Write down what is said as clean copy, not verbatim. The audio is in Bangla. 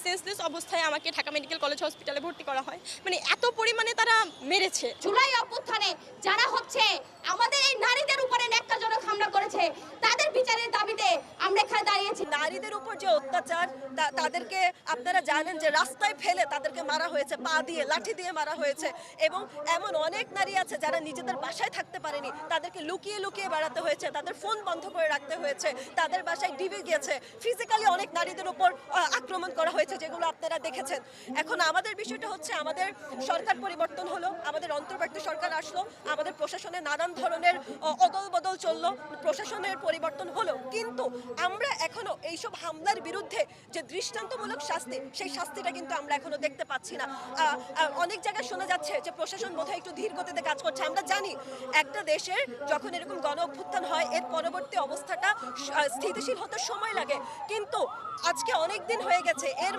সেন্সলেস অবস্থায় আমাকে ঢাকা মেডিকেল কলেজ হসপিটালে ভর্তি করা হয়। মানে এত পরিমাণে তারা মেরেছে। জুলাই অভ্যুত্থানে যারা হচ্ছে আমাদের এই নারীদের উপরে ন্যাক্কারজনক হামলা করেছে তাদের বিচারের দাবিতে আমরা এখানে দাঁড়িয়েছি। নারীদের উপর যে অত্যাচার তাদেরকে আপনারা জানেন যে রাস্তায় ফেলে তাদেরকে মারা হয়েছে, পা দিয়ে লাঠি দিয়ে মারা হয়েছে এবং এমন অনেক নারী আছে যারা নিজেদের বাসায় থাকতে পারেনি, তাদেরকে লুকিয়ে লুকিয়ে বেড়াতে হয়েছে, তাদের ফোন বন্ধ করে রাখতে হয়েছে, তাদের বাসায় ডিবি গিয়েছে, ফিজিক্যালি অনেক নারীদের উপর আক্রমণ করা হয়েছে যেগুলো আপনারা দেখেছেন। এখন আমাদের বিষয়টা হচ্ছে আমাদের সরকার পরিবর্তন হলো, আমাদের অন্তর্বর্তী সরকার আসলো, আমাদের প্রশাসনে নানান ধরনের অদল বদল চললো, প্রশাসনের পরিবর্তন হলো, কিন্তু আমরা এখনো এইসব হামলার বিরুদ্ধে যে দৃষ্টান্তমূলক শাস্তি, সেই শাস্তিটা কিন্তু আমরা এখনো দেখতে পাচ্ছি না। অনেক জায়গায় শোনা যাচ্ছে যে প্রশাসন বোধহয় একটু ধীর গতিতে কাজ করছে। আমরা জানি একটা দেশের যখন এরকম গণ অভ্যুত্থান হয় এর পরবর্তী অবস্থাটা স্থিতিশীল হতে সময় লাগে, কিন্তু আজকে অনেক দিন হয়ে গেছে, এর